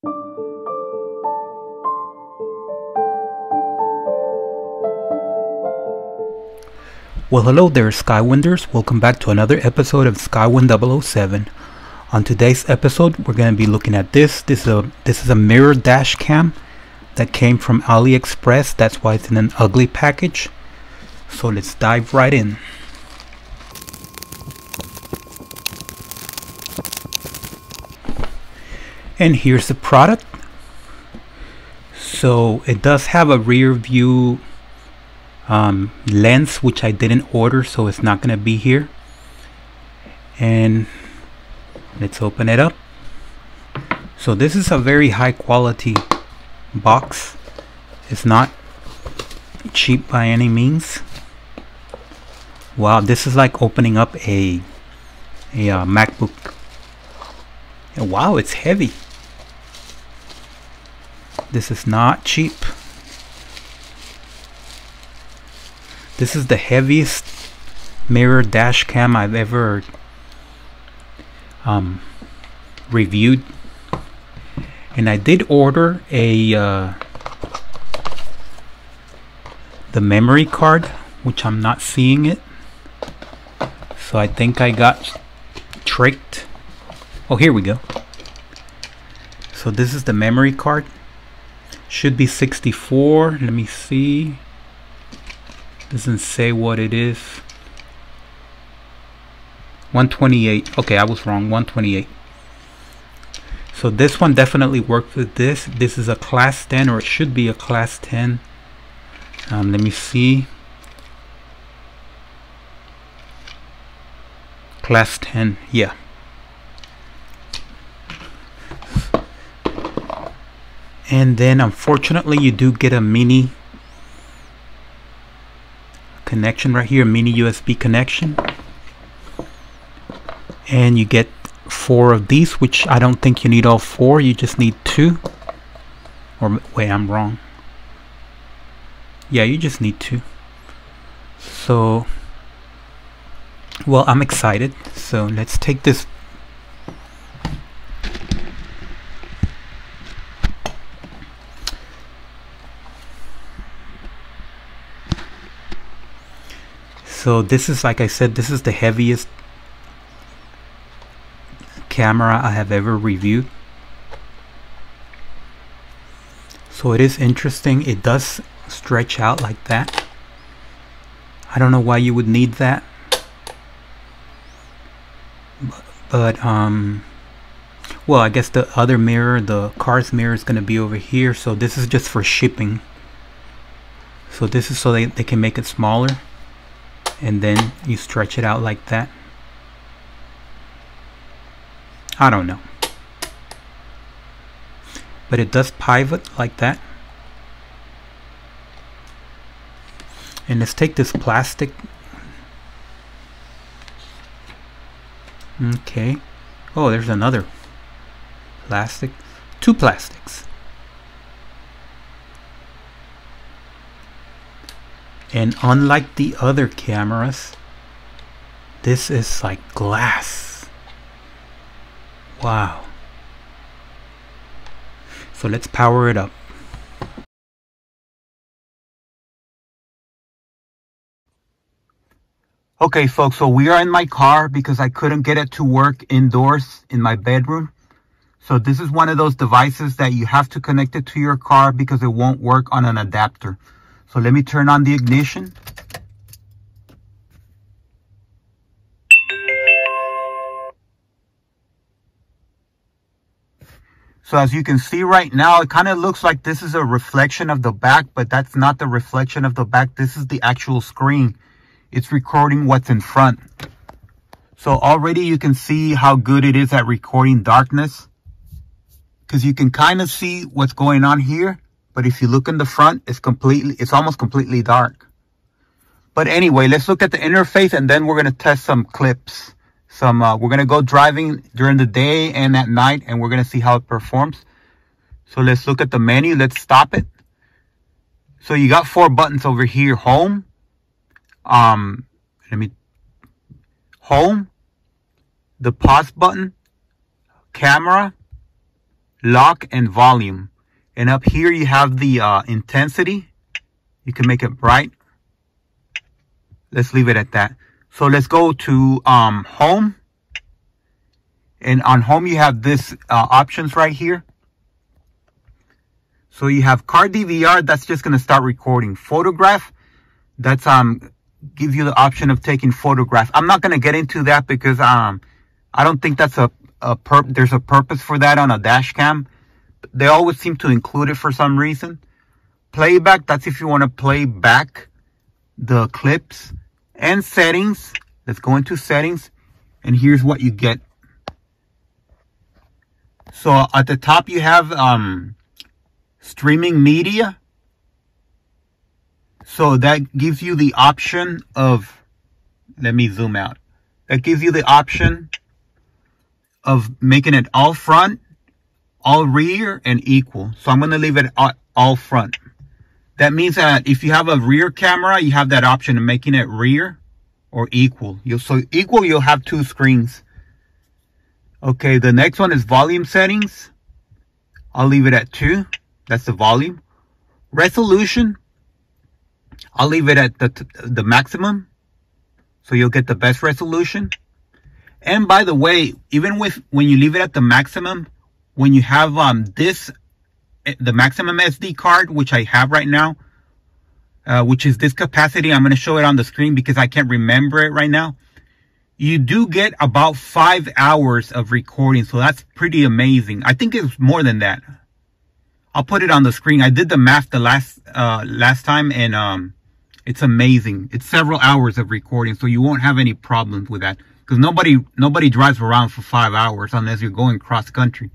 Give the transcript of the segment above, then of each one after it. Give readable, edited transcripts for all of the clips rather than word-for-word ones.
Well, hello there, Skywinders. Welcome back to another episode of Skywind007. On today's episode, we're going to be looking at this. This is a mirror dash cam that came from AliExpress. That's why it's in an ugly package. So let's dive right in. And here's the product. So it does have a rear view lens, which I didn't order, so it's not going to be here. And let's open it up. So this is a very high quality box. It's not cheap by any means. Wow, this is like opening up a MacBook. Wow, it's heavy. This is not cheap. This is the heaviest mirror dash cam I've ever reviewed. And I did order the memory card, which I'm not seeing it. So I think I got tricked. Oh, here we go. So this is the memory card. Should be 64. Let me see. Doesn't say what it is. 128. Okay, I was wrong. 128. So this one definitely works with this. This is a class 10, or it should be a class 10. Let me see. Class 10, yeah. And then unfortunately you do get a mini connection right here, a mini USB connection. And you get 4 of these, which I don't think you need all 4. You just need 2. Or wait, I'm wrong. Yeah, you just need 2. So, well, I'm excited. So let's take this. So this is, like I said, this is the heaviest camera I have ever reviewed. So it is interesting. It does stretch out like that. I don't know why you would need that. But well, I guess the other mirror, the car's mirror, is going to be over here. So this is just for shipping. So this is so they can make it smaller. And then you stretch it out like that. I don't know. But it does pivot like that. And let's take this plastic. Okay. Oh, there's another plastic. 2 plastics. And unlike the other cameras, this is like glass. Wow. So let's power it up. Okay folks, so we are in my car because I couldn't get it to work indoors in my bedroom. So this is one of those devices that you have to connect it to your car because it won't work on an adapter. So let me turn on the ignition. So as you can see right now, it kind of looks like this is a reflection of the back, but that's not the reflection of the back. This is the actual screen. It's recording what's in front. So already you can see how good it is at recording darkness, because you can kind of see what's going on here. But if you look in the front, it's almost completely dark. But anyway, let's look at the interface, and then we're going to test some clips. We're going to go driving during the day and at night, and we're going to see how it performs. So let's look at the menu. Let's stop it. So you got 4 buttons over here. Home. Home. The pause button. Camera. lock, and volume. And up here you have the intensity. You can make it bright. Let's leave it at that. So let's go to home. And on home you have this options right here. So you have car DVR, that's just going to start recording. Photograph, that's gives you the option of taking photograph. I'm not going to get into that because I don't think that's there's a purpose for that on a dash cam. They always seem to include it for some reason. Playback, that's if you want to play back the clips. And settings, let's go into settings, and here's what you get. So at the top you have streaming media. So that gives you the option of, let me zoom out. That gives you the option of making it all front, all rear, and equal. So I'm going to leave it all front. That means that if you have a rear camera, you have that option of making it rear or equal. So equal, you'll have two screens. Okay, the next one is volume settings. I'll leave it at 2. That's the volume. Resolution, I'll leave it at the maximum. So you'll get the best resolution. And by the way, even when you leave it at the maximum, when you have the maximum SD card, which I have right now, which is this capacity, I'm going to show it on the screen because I can't remember it right now. You do get about 5 hours of recording. So that's pretty amazing. I think it's more than that. I'll put it on the screen. I did the math the last time, and it's amazing. It's several hours of recording, so you won't have any problems with that. Because nobody drives around for 5 hours unless you're going cross country.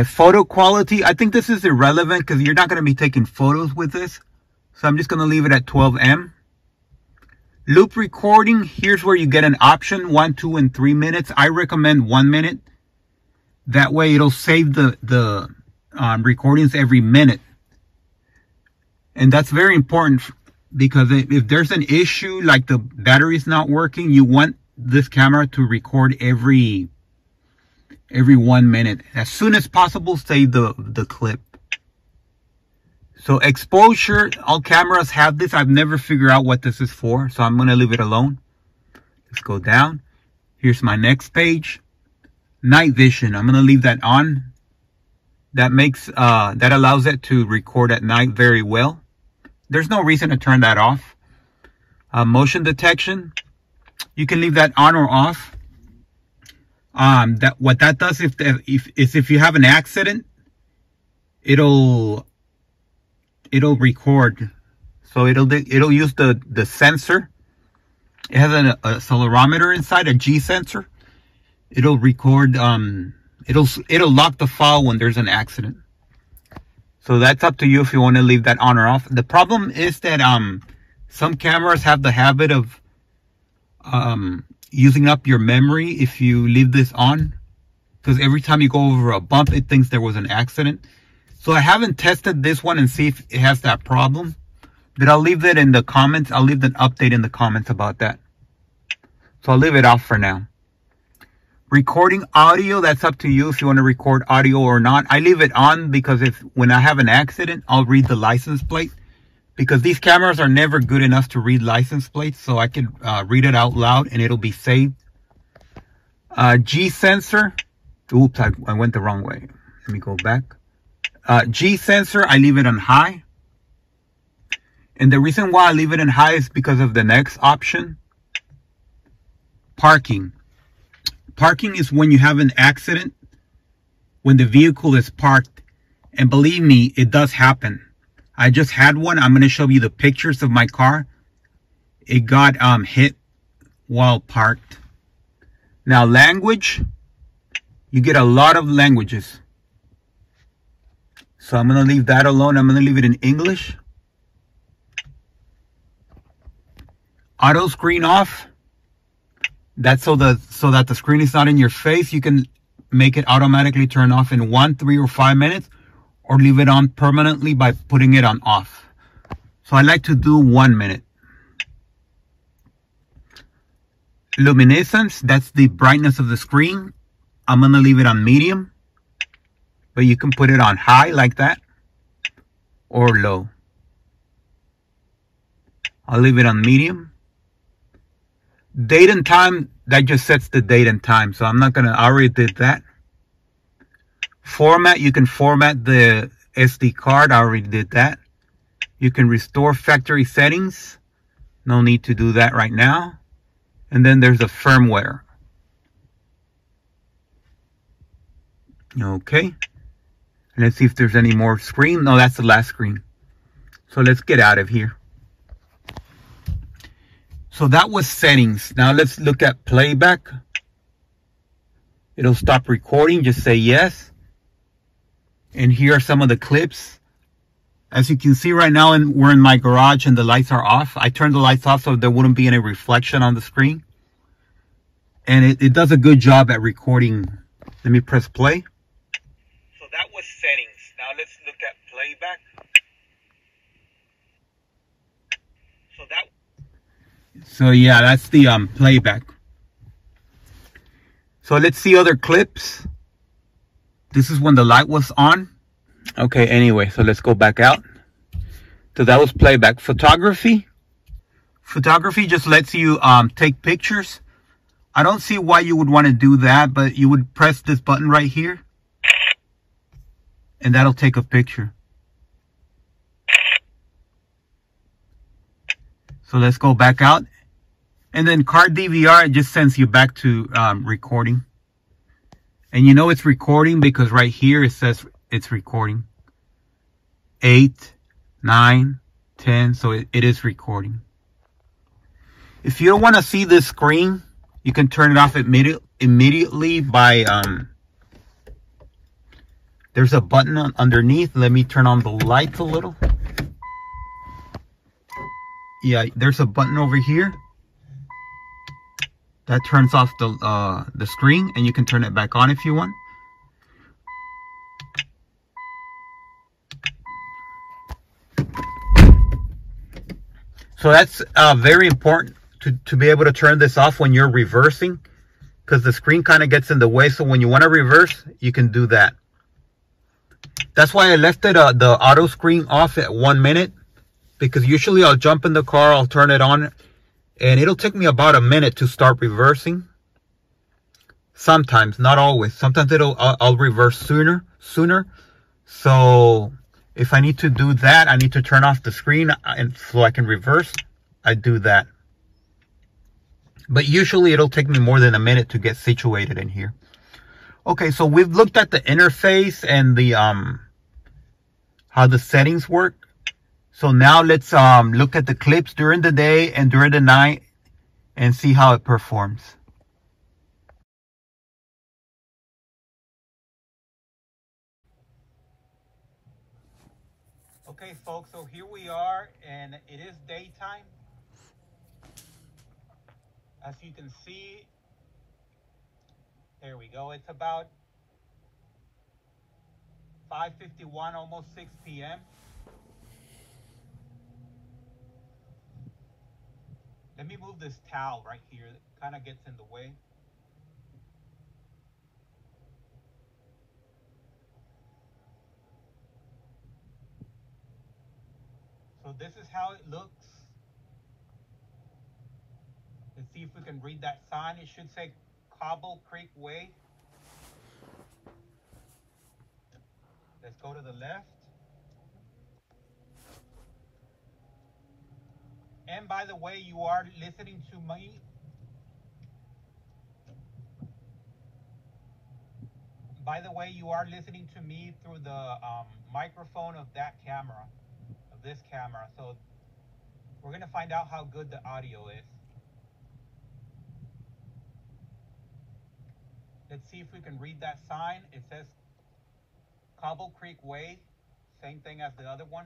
Photo quality, I think this is irrelevant because you're not going to be taking photos with this. So I'm just going to leave it at 12M. Loop recording, here's where you get an option, 1, 2, and 3 minutes. I recommend 1 minute. That way it'll save the recordings every minute. And that's very important because if there's an issue like the battery's not working, you want this camera to record every 1 minute. As soon as possible, save the clip. So exposure, all cameras have this. I've never figured out what this is for, so I'm going to leave it alone. Let's go down. Here's my next page. Night vision, I'm going to leave that on. That allows it to record at night very well. There's no reason to turn that off. Motion detection, you can leave that on or off. What that does if you have an accident, it'll record. So it'll use the sensor. It has an accelerometer inside, a G sensor. It'll record. It'll lock the file when there's an accident. So that's up to you if you want to leave that on or off. The problem is that some cameras have the habit of using up your memory if you leave this on, because every time you go over a bump, it thinks there was an accident. So I haven't tested this one and see if it has that problem, but I'll leave it in the comments. I'll leave an update in the comments about that. So I'll leave it off for now. Recording audio, that's up to you if you want to record audio or not. I leave it on because when I have an accident, I'll read the license plate, because these cameras are never good enough to read license plates. So I can read it out loud and it'll be saved. G sensor. Oops, I went the wrong way. Let me go back. G sensor, I leave it on high. And the reason why I leave it in high is because of the next option. Parking. Parking is when you have an accident, when the vehicle is parked. And believe me, it does happen. I just had one. I'm going to show you the pictures of my car. It got hit while parked. Now, language. You get a lot of languages. So I'm going to leave that alone. I'm going to leave it in English. Auto screen off. That's so that the screen is not in your face. You can make it automatically turn off in 1, 3, or 5 minutes, or leave it on permanently by putting it on off. So I like to do 1 minute. Luminescence, that's the brightness of the screen. I'm going to leave it on medium. But you can put it on high like that or low. I'll leave it on medium. Date and time, that just sets the date and time. So I'm not going to, I already did that. Format, you can format the SD card. I already did that. You can restore factory settings. No need to do that right now. And then there's a firmware. Okay. Let's see if there's any more screen. No, that's the last screen. So let's get out of here. So that was settings. Now let's look at playback. It'll stop recording. Just say yes. And here are some of the clips. As you can see right now, we're in my garage and the lights are off. I turned the lights off so there wouldn't be any reflection on the screen. And it does a good job at recording. Let me press play. So that was settings. Now let's look at playback. So yeah, that's the playback. So let's see other clips. This is when the light was on. Okay, anyway, so let's go back out. So that was playback. Photography. Photography just lets you take pictures. I don't see why you would want to do that, but you would press this button right here. And that'll take a picture. So let's go back out. And then card DVR, it just sends you back to recording. And you know it's recording because right here it says it's recording. 8, 9, 10. So it is recording. If you don't want to see this screen, you can turn it off immediately by... there's a button underneath. Let me turn on the lights a little. Yeah, there's a button over here. That turns off the screen, and you can turn it back on if you want. So that's very important to be able to turn this off when you're reversing, because the screen kind of gets in the way. So when you want to reverse, you can do that. That's why I left it the auto screen off at 1 minute, because usually I'll jump in the car, I'll turn it on, and it'll take me about a minute to start reversing. Sometimes, not always. Sometimes I'll reverse sooner. So if I need to do that, I need to turn off the screen and so I can reverse. I do that. But usually it'll take me more than a minute to get situated in here. Okay, so we've looked at the interface and the how the settings work. So now let's look at the clips during the day and during the night and see how it performs. Okay, folks, so here we are, and it is daytime. As you can see, there we go. It's about 5:51, almost 6 p.m. Let me move this towel right here. It kind of gets in the way. So this is how it looks. Let's see if we can read that sign. It should say Cobble Creek Way. Let's go to the left. And by the way, you are listening to me. By the way, you are listening to me through the microphone of that camera, of this camera. So we're going to find out how good the audio is. Let's see if we can read that sign. It says Cobble Creek Way, same thing as the other one.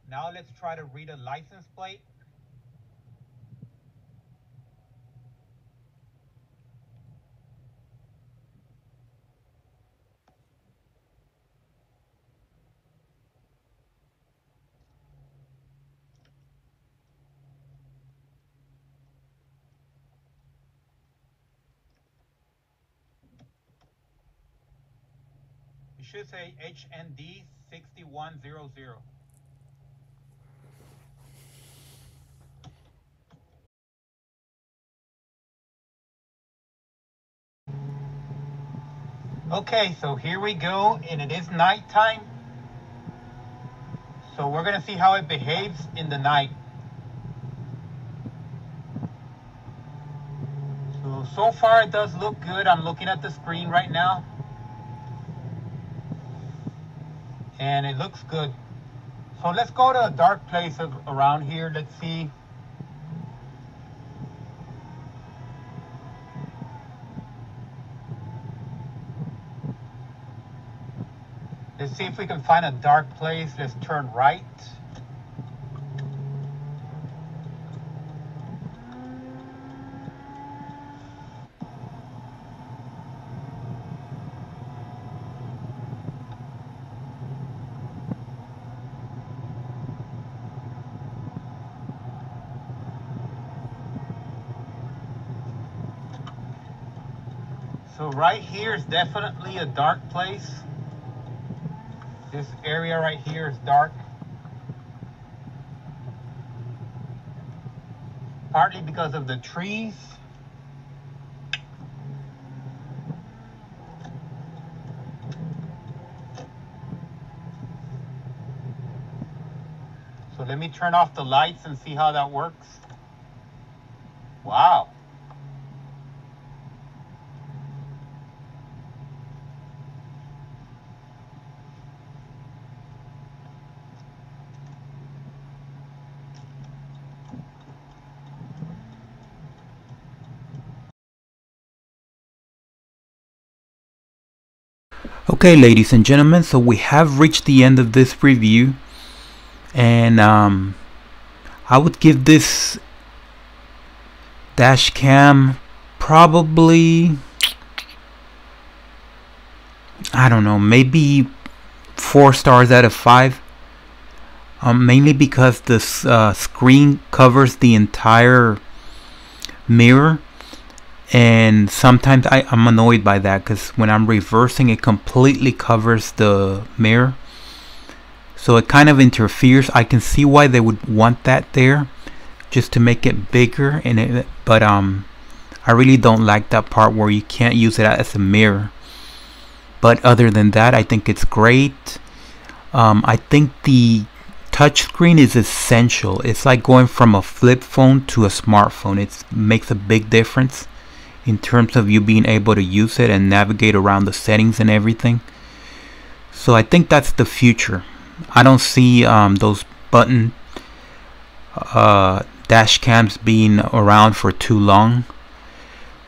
Now let's try to read a license plate. It should say HND6100. Okay, so here we go, and it is nighttime. So we're gonna see how it behaves in the night. So far it does look good. I'm looking at the screen right now, and it looks good. So let's go to a dark place around here. Let's see. Let's see if we can find a dark place. Let's turn right. So right here is definitely a dark place. This area right here is dark. Partly because of the trees. So let me turn off the lights and see how that works. Wow. Okay, ladies and gentlemen, so we have reached the end of this review, and I would give this dash cam probably, I don't know, maybe 4 stars out of 5, mainly because the screen covers the entire mirror. And sometimes I'm annoyed by that, because when I'm reversing, it completely covers the mirror, so it kind of interferes. I can see why they would want that there, just to make it bigger, but I really don't like that part where you can't use it as a mirror. But other than that, I think it's great. I think the touchscreen is essential. It's like going from a flip phone to a smartphone. It makes a big difference in terms of you being able to use it and navigate around the settings and everything. So I think that's the future. I don't see those button dash cams being around for too long.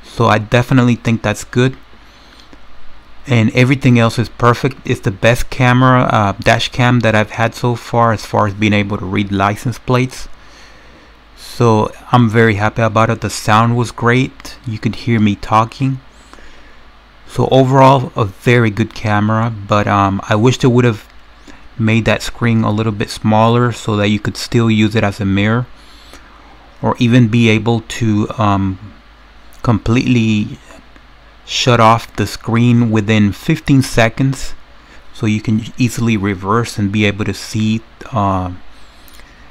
So I definitely think that's good. And everything else is perfect. It's the best camera dash cam that I've had so far as being able to read license plates. So I'm very happy about it. The sound was great. You could hear me talking. So overall, a very good camera. But I wish they would have made that screen a little bit smaller so that you could still use it as a mirror, or even be able to completely shut off the screen within 15 seconds, so you can easily reverse and be able to see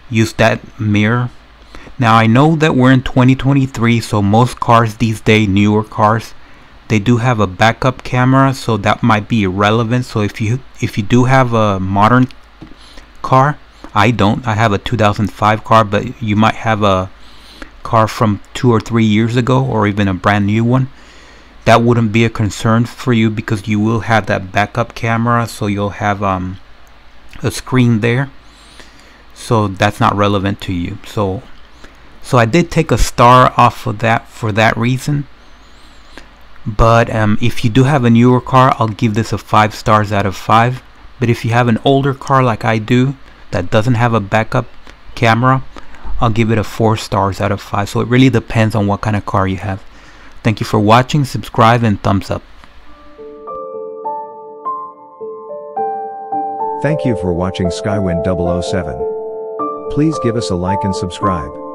use that mirror. Now I know that we're in 2023, so most cars these days, newer cars, they do have a backup camera, so that might be irrelevant. So if you do have a modern car, I don't, I have a 2005 car, but you might have a car from 2 or 3 years ago, or even a brand new one, that wouldn't be a concern for you, because you will have that backup camera, so you'll have a screen there, so that's not relevant to you. So I did take a star off of that for that reason. But if you do have a newer car, I'll give this a 5 stars out of 5. But if you have an older car like I do that doesn't have a backup camera, I'll give it a 4 stars out of 5. So it really depends on what kind of car you have. Thank you for watching. Subscribe and thumbs up. Thank you for watching Skywind007. Please give us a like and subscribe.